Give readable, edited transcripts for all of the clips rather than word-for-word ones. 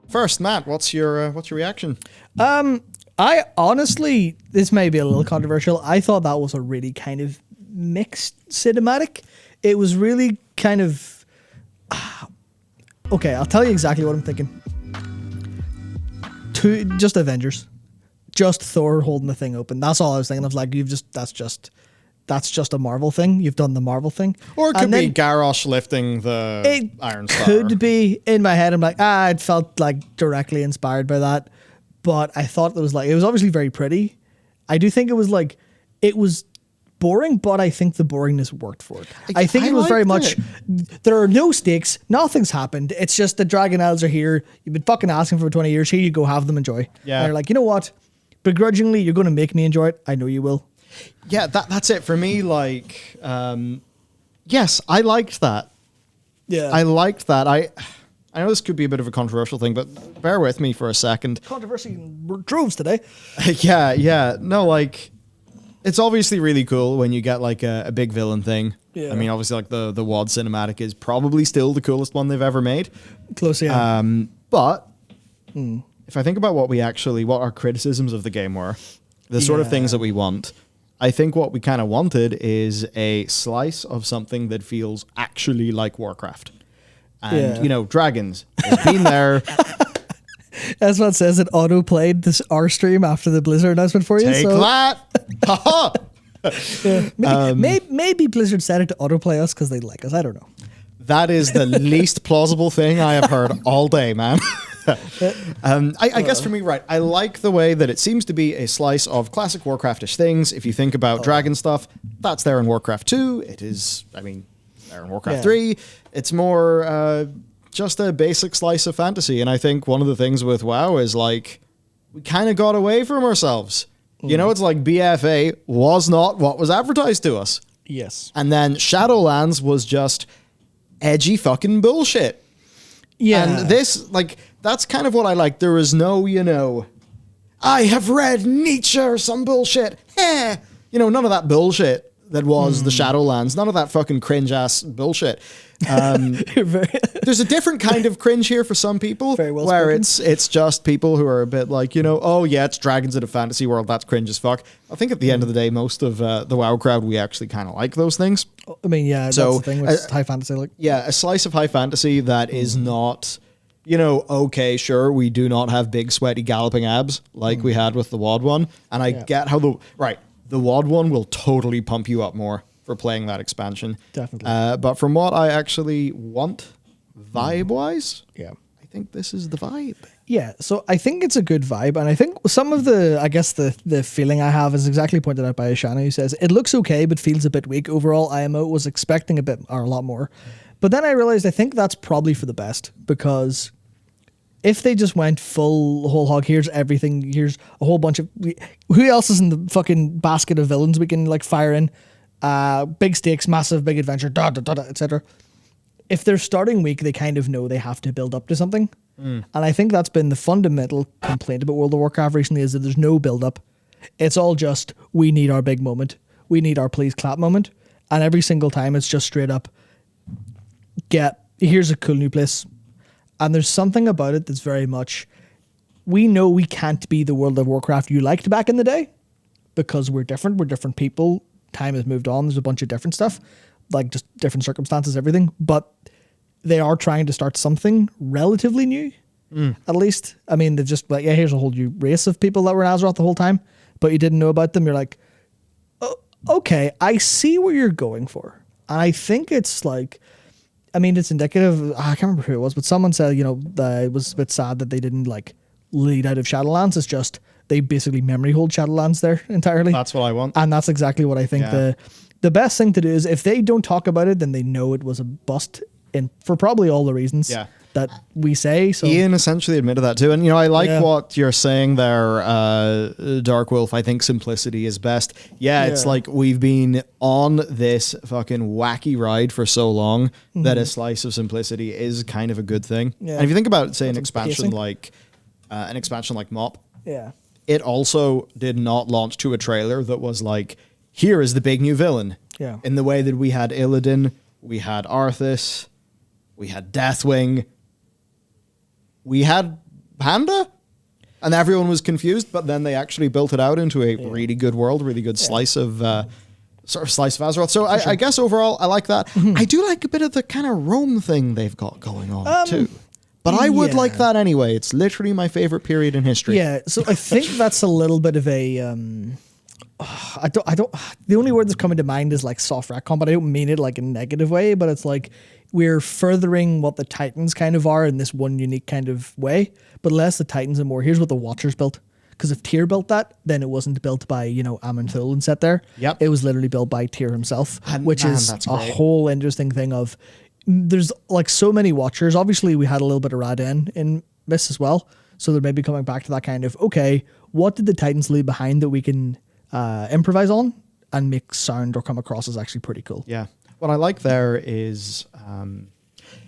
First, Matt, what's your reaction? I honestly, this may be a little controversial. I thought that was a really kind of mixed cinematic. It was really kind of... Okay, I'll tell you exactly what I'm thinking. Just Avengers. Just Thor holding the thing open. That's all I was thinking. I was like, that's just a Marvel thing. You've done the Marvel thing. Or it could be Garrosh lifting the Iron Star. Could be. In my head, I'm like, it felt like directly inspired by that. But I thought it was obviously very pretty. I do think it was boring, but I think the boringness worked for it. I think it was very much, there are no stakes, nothing's happened. It's just the Dragon Elves are here. You've been fucking asking for 20 years. Here you go, have them enjoy. Yeah. And you're like, you know what? Begrudgingly, you're going to make me enjoy it. I know you will. Yeah, that's it for me. Yes, I liked that. Yeah. I liked that. I know this could be a bit of a controversial thing, but bear with me for a second. Controversy in droves today. Yeah. No, it's obviously really cool when you get a big villain thing. Yeah. I mean, obviously the WoD cinematic is probably still the coolest one they've ever made. Close, yeah. But if I think about what our criticisms of the game were, the sort of things that we want, I think what we kind of wanted is a slice of something that feels actually like Warcraft. And, dragons. It's been there. That's what it says. It auto-played our stream after the Blizzard announcement for you. Take that! Ha yeah. Maybe Blizzard set it to autoplay us because they like us. I don't know. That is the least plausible thing I have heard all day, man. I guess for me, right, I like the way that it seems to be a slice of classic Warcraftish things. If you think about dragon stuff, that's there in Warcraft 2. It is, there in Warcraft 3. It's more just a basic slice of fantasy. And I think one of the things with WoW is we kind of got away from ourselves. It's like BFA was not what was advertised to us. Yes. And then Shadowlands was just edgy fucking bullshit. Yeah. And this, that's kind of what I like. There is no, I have read Nietzsche or some bullshit. None of that bullshit that was the Shadowlands. None of that fucking cringe-ass bullshit. There's a different kind of cringe here for some people, Very well where spoken. it's just people who are a bit oh yeah, it's dragons in a fantasy world. That's cringe as fuck. I think at the end of the day, most of the WoW crowd, we actually kind of like those things. I mean, yeah, So, that's the thing with high fantasy. Yeah, a slice of high fantasy that is not, okay, sure, we do not have big, sweaty, galloping abs like we had with the WoD one. And I get how the WoD one will totally pump you up more for playing that expansion. Definitely. But from what I actually want, vibe-wise, Yeah. I think this is the vibe. Yeah, so I think it's a good vibe, and I think some of the feeling I have is exactly pointed out by Ashana, who says, it looks okay, but feels a bit weak. Overall, IMO was expecting a lot more. But then I realized I think that's probably for the best, because if they just went whole hog, here's everything, here's a whole bunch of... Who else is in the fucking basket of villains we can fire in? Big stakes, massive, big adventure, etc. If they're starting weak, they kind of know they have to build up to something. And I think that's been the fundamental complaint about World of Warcraft recently, is that there's no build up. It's all just, we need our big moment. We need our please clap moment. And every single time it's just straight up, here's a cool new place. And there's something about it that's very much, we know we can't be the World of Warcraft you liked back in the day, because we're different people. Time has moved on. There's a bunch of different stuff, just different circumstances, everything. But they are trying to start something relatively new, at least. I mean, they're just here's a whole new race of people that were in Azeroth the whole time, but you didn't know about them. You're like, oh, okay, I see what you're going for. And I think it's it's indicative. I can't remember who it was, but someone said, that it was a bit sad that they didn't lead out of Shadowlands. It's just, they basically memory hold Shadowlands there entirely. That's what I want. And that's exactly what I think the best thing to do is, if they don't talk about it, then they know it was a bust, for probably all the reasons that we say. So Ian essentially admitted that too. And, I like what you're saying there, Dark Wolf. I think simplicity is best. It's we've been on this fucking wacky ride for so long that a slice of simplicity is kind of a good thing. Yeah. And if you think about, say, an expansion like MoP, it also did not launch to a trailer that was here is the big new villain. Yeah. In the way that we had Illidan, we had Arthas, we had Deathwing, we had Panda? And everyone was confused, but then they actually built it out into a really good world, really good slice of slice of Azeroth. So I guess overall, I like that. I do like a bit of the kind of Rome thing they've got going on too. But I would like that anyway. It's literally my favorite period in history. Yeah, so I think that's a little bit of a I don't the only word that's coming to mind is like soft retcon, but I don't mean it like in a negative way, but it's like we're furthering what the Titans kind of are in this one unique kind of way, but less the Titans and more here's what the Watchers built. Because if Tyr built that, then it wasn't built by, Aman'Thul and set there. Yep. It was literally built by Tyr himself, which is that's a great. whole interesting thing of there's like so many Watchers. Obviously, we had a little bit of Raden in this as well. So they're maybe coming back to that kind of, okay, what did the Titans leave behind that we can improvise on and make sound or come across as actually pretty cool? Yeah. What I like there is,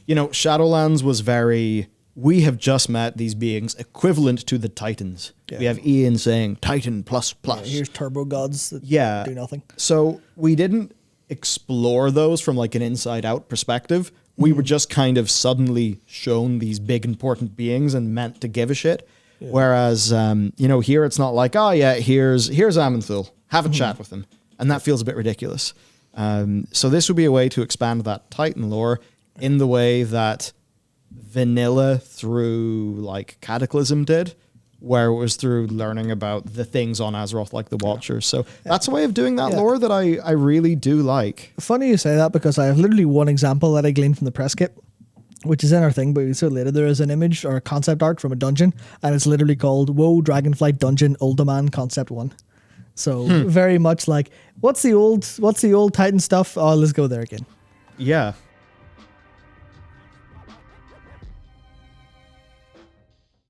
Shadowlands was very, we have just met these beings equivalent to the Titans. Yeah. We have Ian saying Titan plus. Yeah, here's turbo gods that do nothing. So we didn't explore those from like an inside out perspective. We were just kind of suddenly shown these big important beings and meant to give a shit. Yeah. Whereas, here it's not like, oh yeah, here's Aman'Thul. Have a chat with him. And that feels a bit ridiculous. So this would be a way to expand that Titan lore in the way that vanilla through like Cataclysm did, where it was through learning about the things on Azeroth like the Watchers. So that's a way of doing that lore that I really do like. Funny you say that because I have literally one example that I gleaned from the press kit, which is in our thing, but we saw later. There is an image or a concept art from a dungeon, and it's literally called "Whoa, Dragonflight Dungeon Uldaman Concept 1." So very much like, what's the old Titan stuff? Oh, let's go there again. Yeah.